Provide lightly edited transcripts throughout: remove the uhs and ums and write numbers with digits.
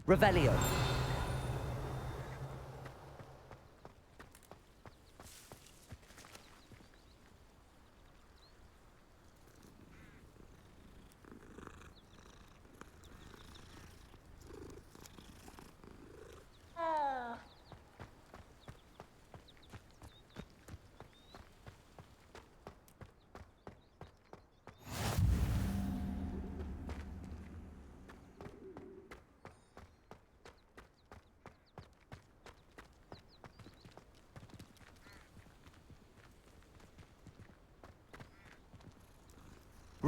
Revelio.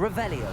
Revelio.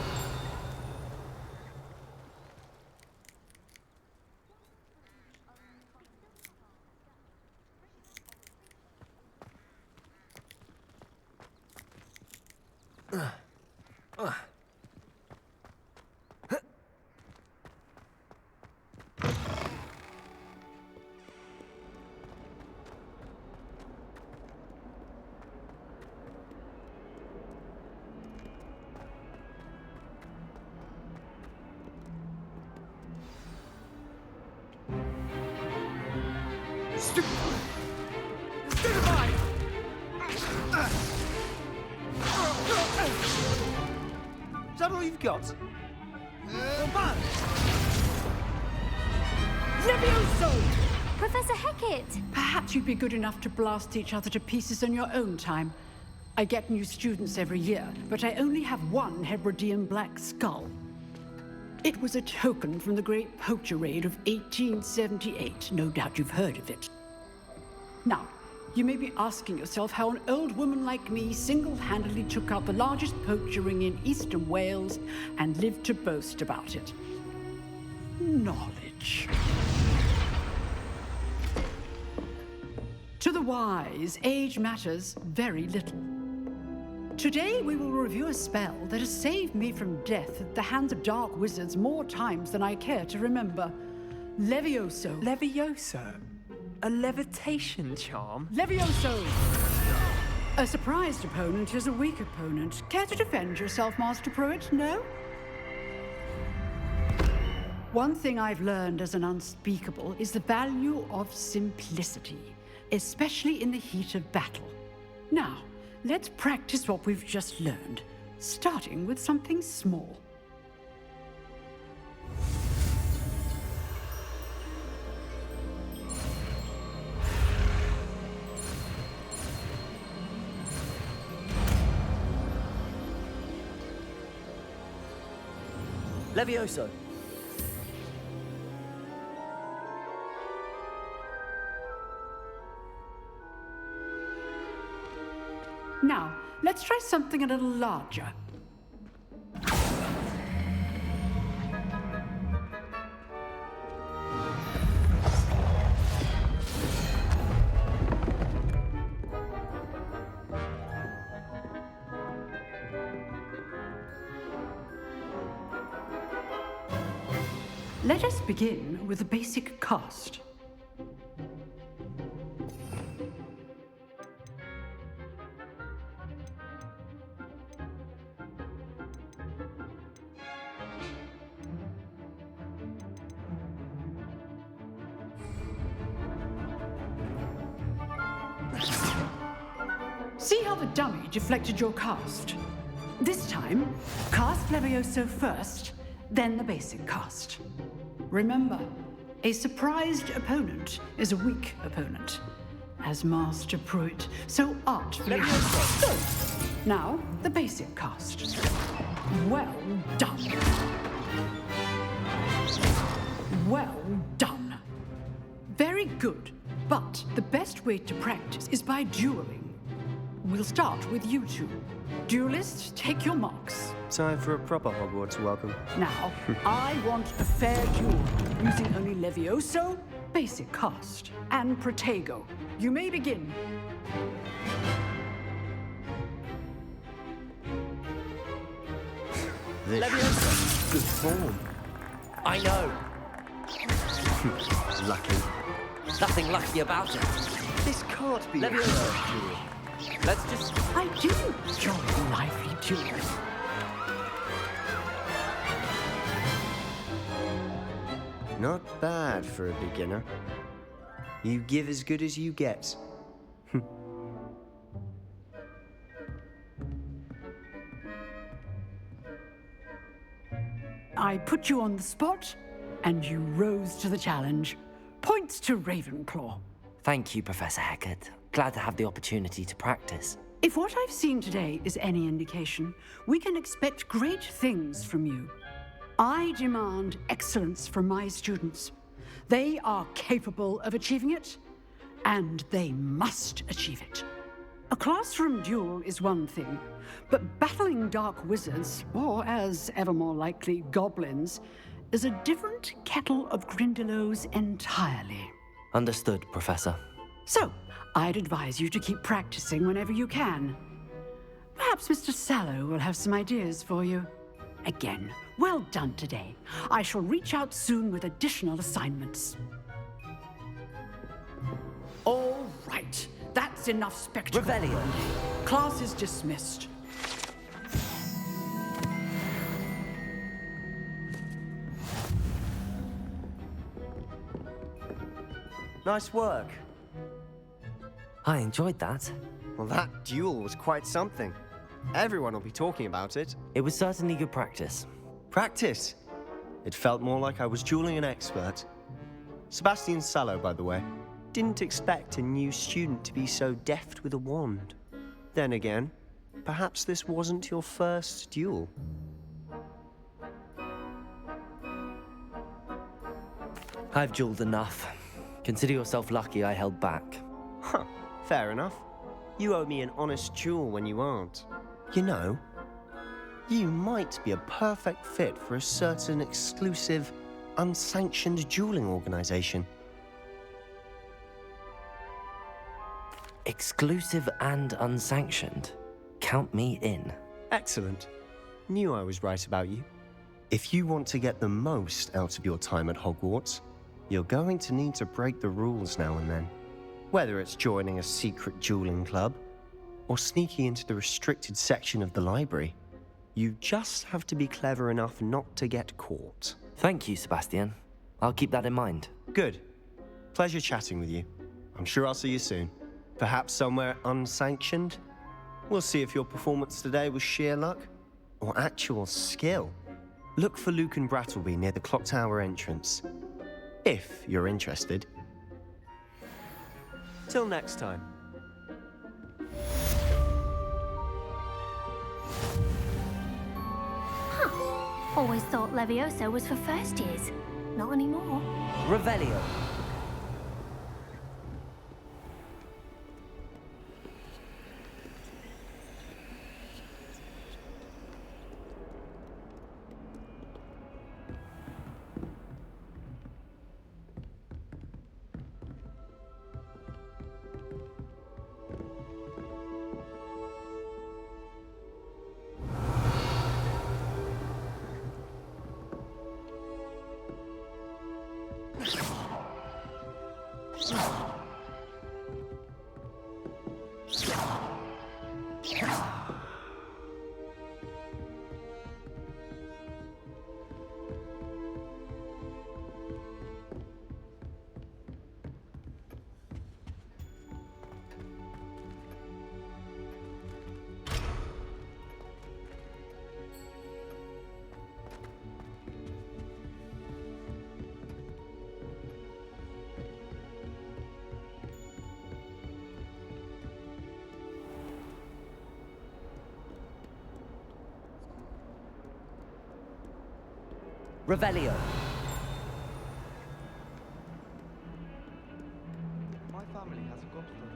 Stupefy! Is that all you've got? Levioso! Professor Hecat! Perhaps you'd be good enough to blast each other to pieces in your own time. I get new students every year, but I only have one Hebridean black skull. It was a token from the Great Poacher Raid of 1878. No doubt you've heard of it. Now, you may be asking yourself how an old woman like me single-handedly took out the largest poacher ring in eastern Wales and lived to boast about it. Knowledge. To the wise, age matters very little. Today, we will review a spell that has saved me from death at the hands of dark wizards more times than I care to remember. Levioso. Levioso? A levitation charm? Levioso! A surprised opponent is a weak opponent. Care to defend yourself, Master Pruitt? No? One thing I've learned as an unspeakable is the value of simplicity, especially in the heat of battle. Now, let's practice what we've just learned, starting with something small. Levioso. Now, let's try something a little larger. Let us begin with the basic cast. See how the dummy deflected your cast? This time, cast Levioso first, then the basic cast. Remember, a surprised opponent is a weak opponent. As Master Pruitt so artfully... So, now, the basic cast. Well done. Well done. Very good, but the best way to practice is by dueling. We'll start with you two. Duelists, take your marks. Time for a proper Hogwarts welcome. Now, I want a fair duel, using only Levioso, basic cast, and Protego. You may begin. This Levioso. good form. I know. Lucky. Nothing lucky about it. This can't be Levioso. a first duel. Let's just... I do enjoy lively duels. Not bad for a beginner. You give as good as you get. I put you on the spot, and you rose to the challenge. Points to Ravenclaw. Thank you, Professor Hecat. Glad to have the opportunity to practice. If what I've seen today is any indication, we can expect great things from you. I demand excellence from my students. They are capable of achieving it, and they must achieve it. A classroom duel is one thing, but battling dark wizards, or as ever more likely, goblins, is a different kettle of Grindylows entirely. Understood, Professor. So, I'd advise you to keep practicing whenever you can. Perhaps Mr. Sallow will have some ideas for you. Again, well done today. I shall reach out soon with additional assignments. All right, that's enough spectacle. Revelio. Class is dismissed. Nice work. I enjoyed that. Well, that duel was quite something. Everyone will be talking about it. It was certainly good practice. Practice. It felt more like I was dueling an expert. Sebastian Sallow, by the way. Didn't expect a new student to be so deft with a wand. Then again, perhaps this wasn't your first duel. I've dueled enough. Consider yourself lucky I held back. Huh, fair enough. You owe me an honest duel when you aren't. You know, you might be a perfect fit for a certain exclusive, unsanctioned dueling organization. Exclusive and unsanctioned. Count me in. Excellent. Knew I was right about you. If you want to get the most out of your time at Hogwarts, you're going to need to break the rules now and then. Whether it's joining a secret dueling club, or sneaking into the restricted section of the library, you just have to be clever enough not to get caught. Thank you, Sebastian. I'll keep that in mind. Good. Pleasure chatting with you. I'm sure I'll see you soon. Perhaps somewhere unsanctioned? We'll see if your performance today was sheer luck or actual skill. Look for Luke and Brattleby near the clock tower entrance, if you're interested. Till next time. Always thought Levioso was for first years. Not anymore. Revelio. Revelio. My family has a godfather.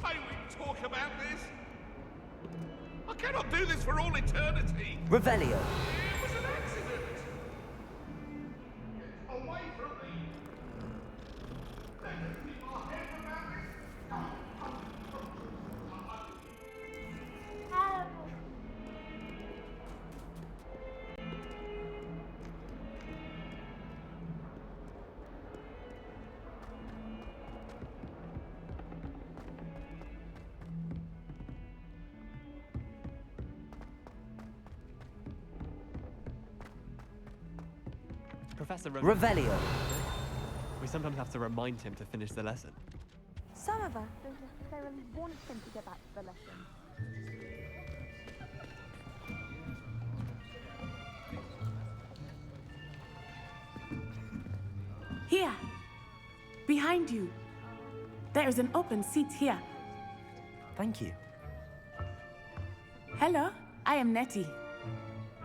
May we talk about this? I cannot do this for all eternity. Revelio. It was an accident. Away from me. Let us keep our heads about this. Professor Revelio. We sometimes have to remind him to finish the lesson. Some of us, they really want him to get back to the lesson. Here, behind you. There is an open seat here. Thank you. Hello, I am Nettie.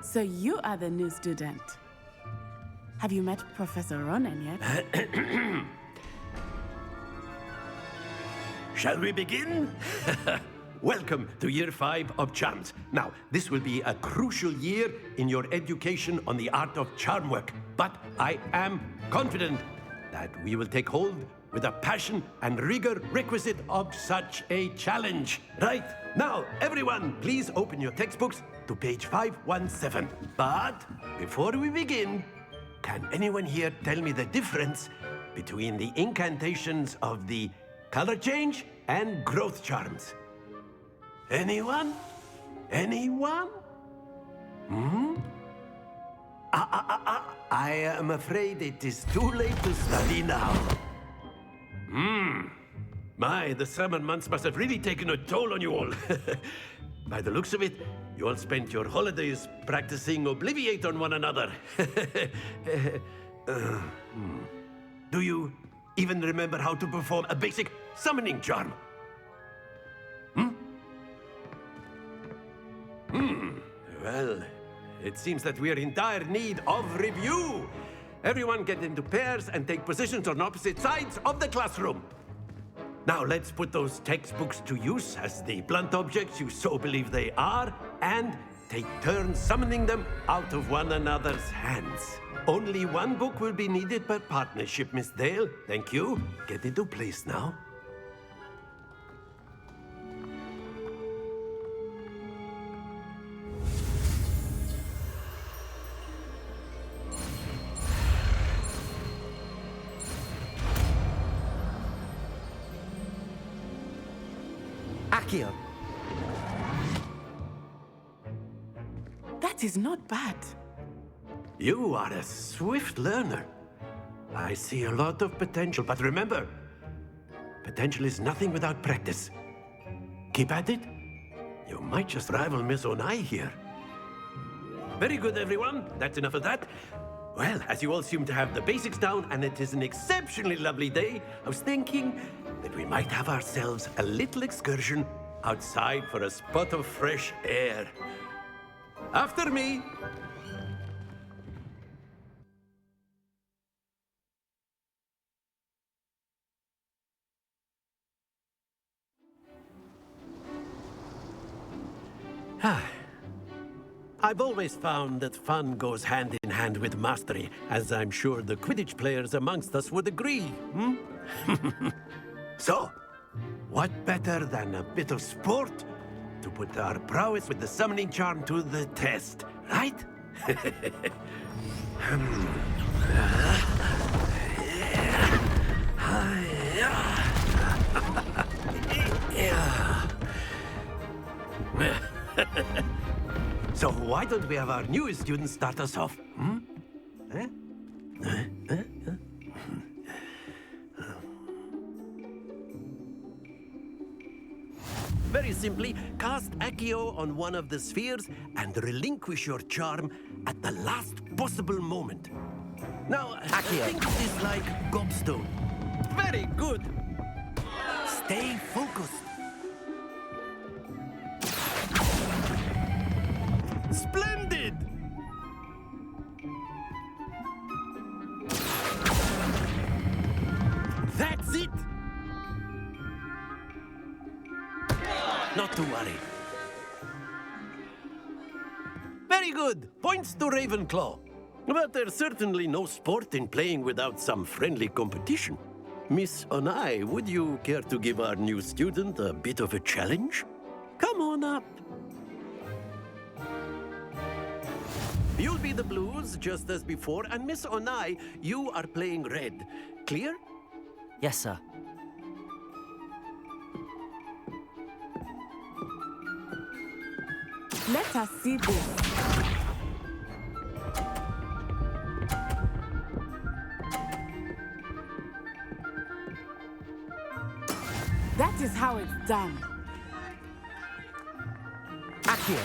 So you are the new student. Have you met Professor Ronan yet? Shall we begin? Welcome to Year 5 of Charms. Now, this will be a crucial year in your education on the art of charm work, but I am confident that we will take hold with the passion and rigor requisite of such a challenge. Right, now, everyone, please open your textbooks to page 517. But before we begin, can anyone here tell me the difference between the incantations of the color change and growth charms? Anyone? Anyone? I am afraid it is too late to study now. My, the summer months must have really taken a toll on you all. By the looks of it, you all spent your holidays practicing Obliviate on one another. Do you even remember how to perform a basic summoning charm? Well, it seems that we are in dire need of review. Everyone get into pairs and take positions on opposite sides of the classroom. Now let's put those textbooks to use as the blunt objects you so believe they are, and take turns summoning them out of one another's hands. Only one book will be needed per partnership, Miss Dale. Thank you. Get into place now. Accio. That is not bad. You are a swift learner. I see a lot of potential, but remember, potential is nothing without practice. Keep at it. You might just rival Miss Onai here. Very good, everyone. That's enough of that. Well, as you all seem to have the basics down, and it is an exceptionally lovely day, I was thinking that we might have ourselves a little excursion outside for a spot of fresh air. After me. I've always found that fun goes hand in hand with mastery, as I'm sure the Quidditch players amongst us would agree. So, what better than a bit of sport to put our prowess with the summoning charm to the test, right? So why don't we have our newest student start us off? Very simply, cast Accio on one of the spheres and relinquish your charm at the last possible moment. Now, Accio. think of this like gobstone. Very good. Stay focused. Splendid! That's it! Not to worry. good. Points to Ravenclaw. But there's certainly no sport in playing without some friendly competition. Miss Onai, would you care to give our new student a bit of a challenge? Come on up. You'll be the blues, just as before, and Miss Onai, you are playing red. Clear? Yes, sir. Let us see this. That is how it's done. Accio.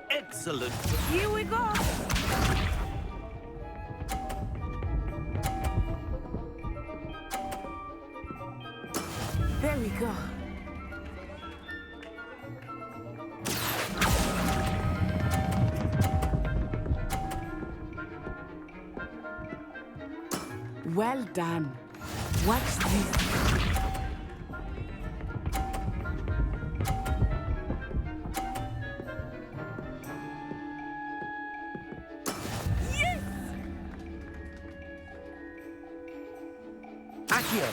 Excellent. Here we go. There we go. Well done. Watch this. Yes! Accio.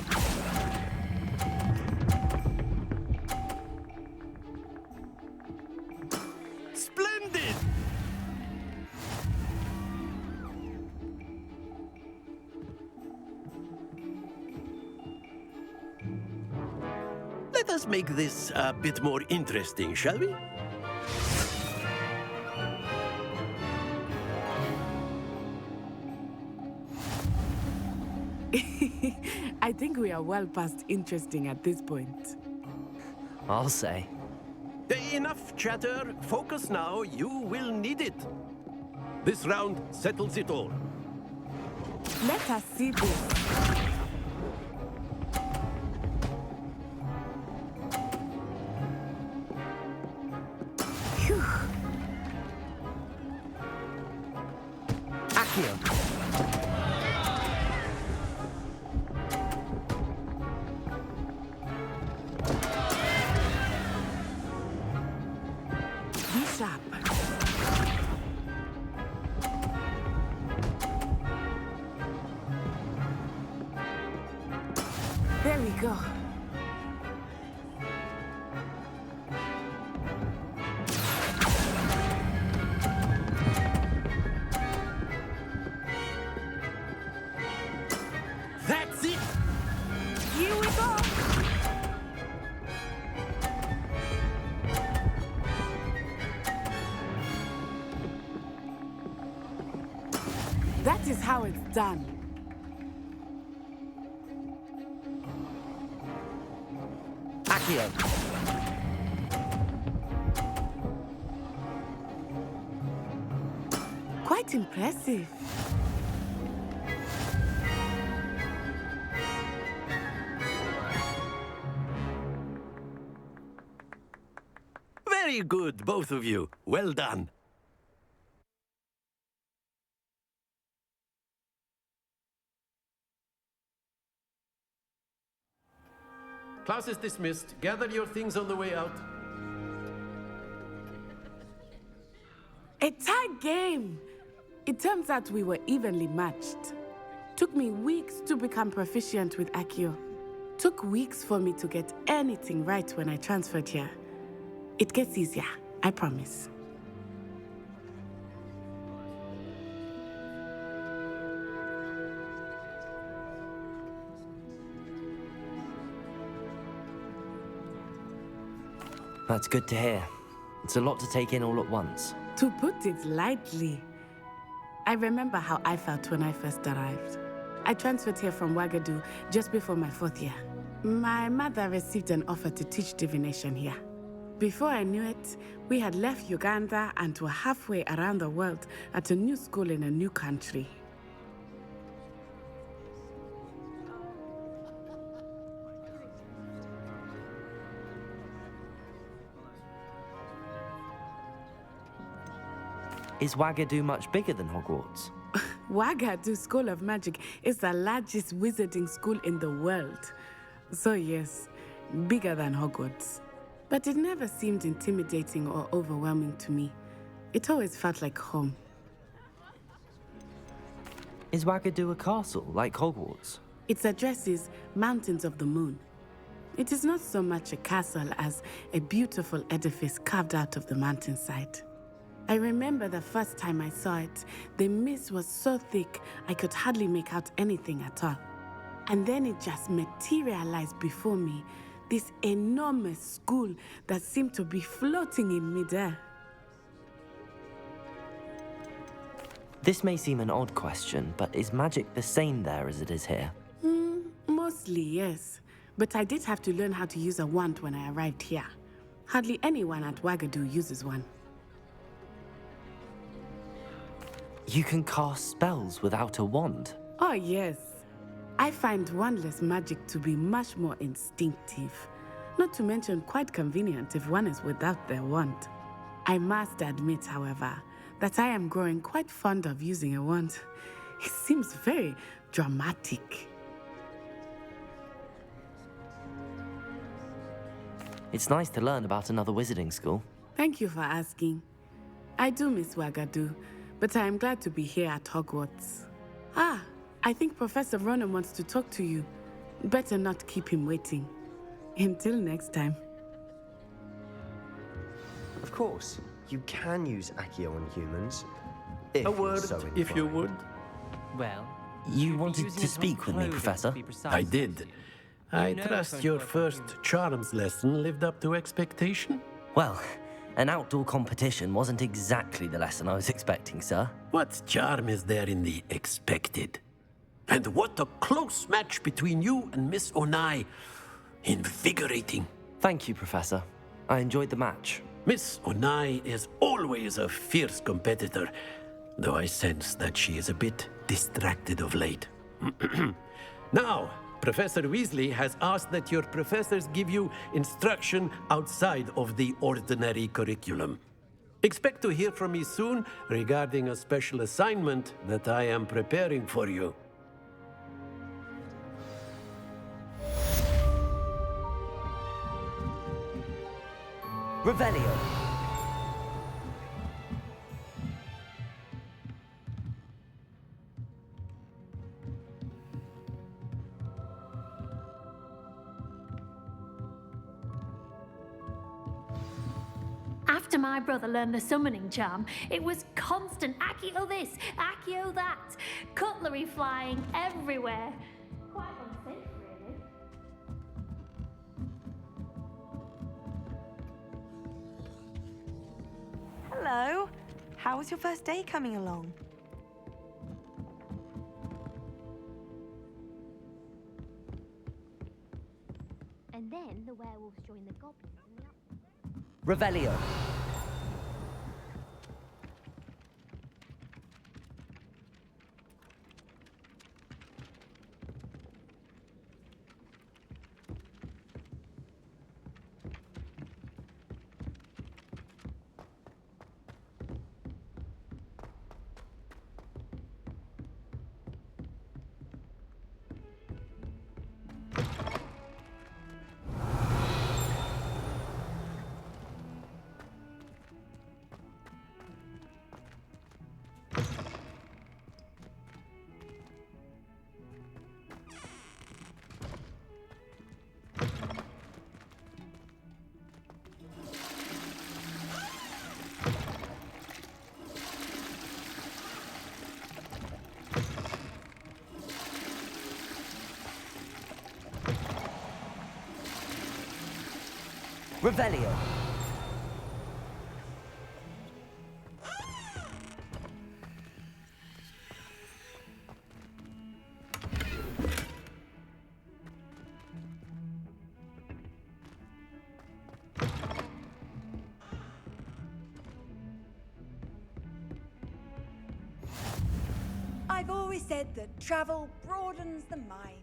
Splendid! Let us make this a bit more interesting, shall we? I think we are well past interesting at this point. I'll say. Enough chatter. Focus now. You will need it. This round settles it all. Let us see this. Phew. Accio. Be sharp. There we go. That's it! Here we go. That is how it's done. Accio. Quite impressive. Very good, both of you. Well done. Class is dismissed. Gather your things on the way out. A tie game! It turns out we were evenly matched. Took me weeks to become proficient with Accio. Took weeks for me to get anything right when I transferred here. It gets easier, I promise. That's good to hear. It's a lot to take in all at once. To put it lightly, I remember how I felt when I first arrived. I transferred here from Ouagadougou just before my 4th year. My mother received an offer to teach divination here. Before I knew it, we had left Uganda and were halfway around the world at a new school in a new country. Is Ouagadougou much bigger than Hogwarts? Ouagadougou School of Magic is the largest wizarding school in the world. So yes, bigger than Hogwarts. But it never seemed intimidating or overwhelming to me. It always felt like home. Is Wagadu a castle, like Hogwarts? Its address is Mountains of the Moon. It is not so much a castle as a beautiful edifice carved out of the mountainside. I remember the first time I saw it, the mist was so thick I could hardly make out anything at all. And then it just materialized before me, this enormous school that seemed to be floating in midair. This may seem an odd question, but is magic the same there as it is here? Mostly, yes. But I did have to learn how to use a wand when I arrived here. Hardly anyone at Wagadu uses one. You can cast spells without a wand? Oh, yes. I find wandless magic to be much more instinctive. Not to mention quite convenient if one is without their wand. I must admit, however, that I am growing quite fond of using a wand. It seems very dramatic. It's nice to learn about another wizarding school. Thank you for asking. I do miss Wagadu, but I am glad to be here at Hogwarts. Ah, I think Professor Ronan wants to talk to you. Better not keep him waiting. Until next time. Of course, you can use Accio on humans. If A you're word, so if you inclined. would. Well, You wanted to speak with me, Professor? I did. I trust your first charms lesson lived up to expectation. Well, an outdoor competition wasn't exactly the lesson I was expecting, sir. What charm is there in the expected? And what a close match between you and Miss Onai. Invigorating. Thank you, Professor. I enjoyed the match. Miss Onai is always a fierce competitor, though I sense that she is a bit distracted of late. Now, Professor Weasley has asked that your professors give you instruction outside of the ordinary curriculum. Expect to hear from me soon regarding a special assignment that I am preparing for you. Revelio. After my brother learned the summoning charm, it was constant Accio this, Accio that, cutlery flying everywhere. Quite unsafe, really. Hello. How was your first day coming along? And then the werewolves joined the goblins in the Revelio. Revelio. I've always said that travel broadens the mind.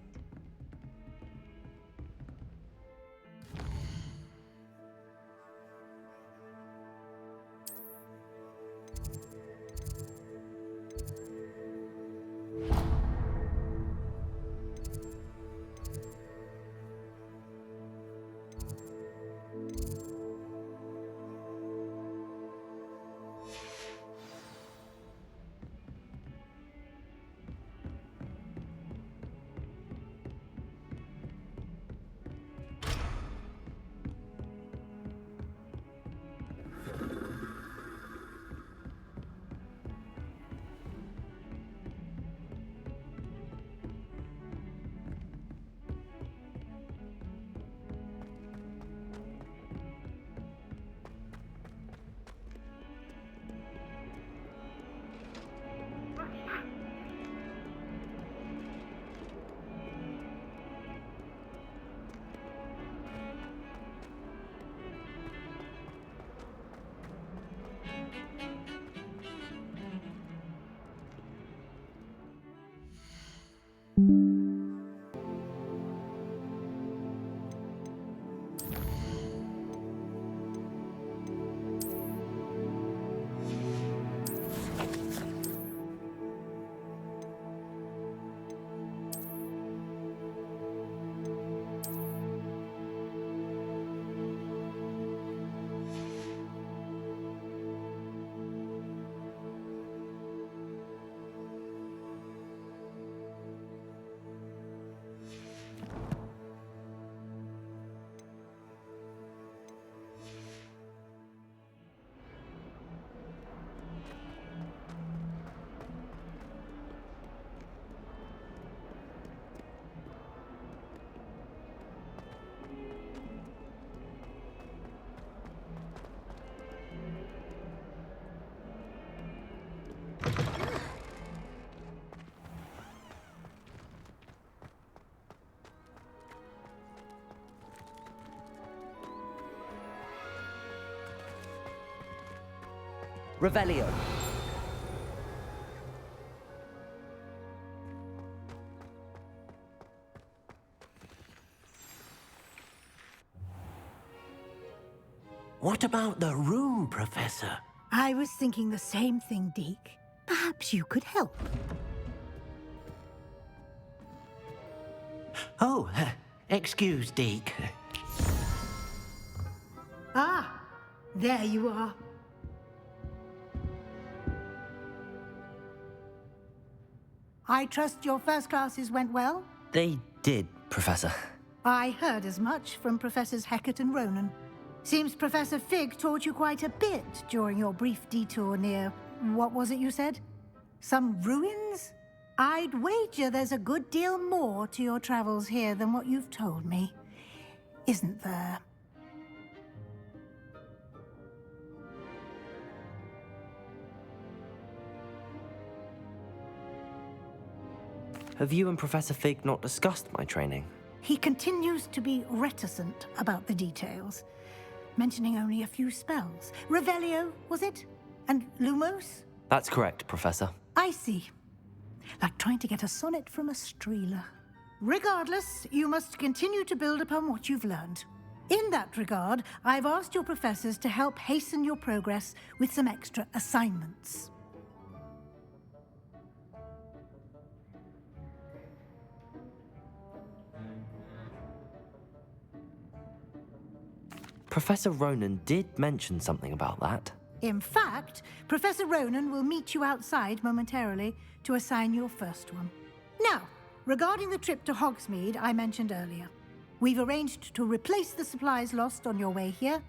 Revelio. What about the room, Professor? I was thinking the same thing, Deke. Perhaps you could help. Oh, excuse, Deke. Ah, there you are. I trust your first classes went well? They did, Professor. I heard as much from Professors Hecat and Ronan. Seems Professor Fig taught you quite a bit during your brief detour near... what was it you said? Some ruins? I'd wager there's a good deal more to your travels here than what you've told me. Isn't there? Have you and Professor Fig not discussed my training? He continues to be reticent about the details, mentioning only a few spells. Revelio, was it? And Lumos? That's correct, Professor. I see. Like trying to get a sonnet from a streeler. Regardless, you must continue to build upon what you've learned. In that regard, I've asked your professors to help hasten your progress with some extra assignments. Professor Ronan did mention something about that. In fact, Professor Ronan will meet you outside momentarily to assign your first one. Now, regarding the trip to Hogsmeade I mentioned earlier, we've arranged to replace the supplies lost on your way here,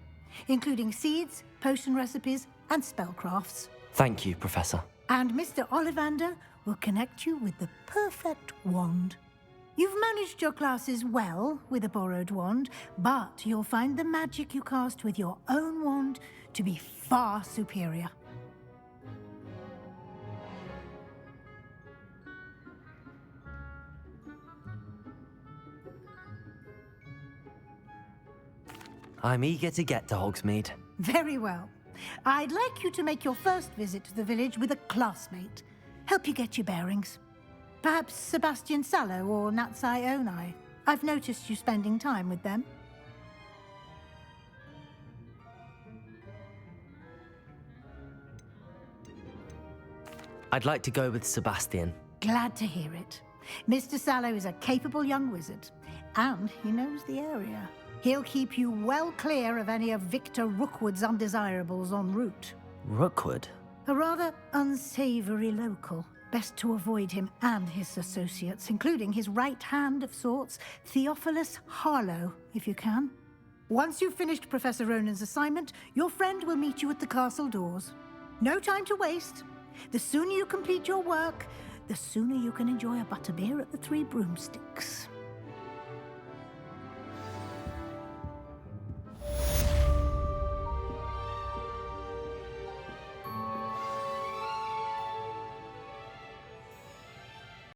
including seeds, potion recipes, and spellcrafts. Thank you, Professor. And Mr. Ollivander will connect you with the perfect wand. You've managed your classes well with a borrowed wand, but you'll find the magic you cast with your own wand to be far superior. I'm eager to get to Hogsmeade. Very well. I'd like you to make your first visit to the village with a classmate. Help you get your bearings. Perhaps Sebastian Sallow or Natsai Onai. I've noticed you spending time with them. I'd like to go with Sebastian. Glad to hear it. Mr. Sallow is a capable young wizard, and he knows the area. He'll keep you well clear of any of Victor Rookwood's undesirables en route. Rookwood? A rather unsavory local. Best to avoid him and his associates, including his right hand of sorts, Theophilus Harlow, if you can. Once you've finished Professor Ronan's assignment, your friend will meet you at the castle doors. No time to waste. The sooner you complete your work, the sooner you can enjoy a butterbeer at the Three Broomsticks.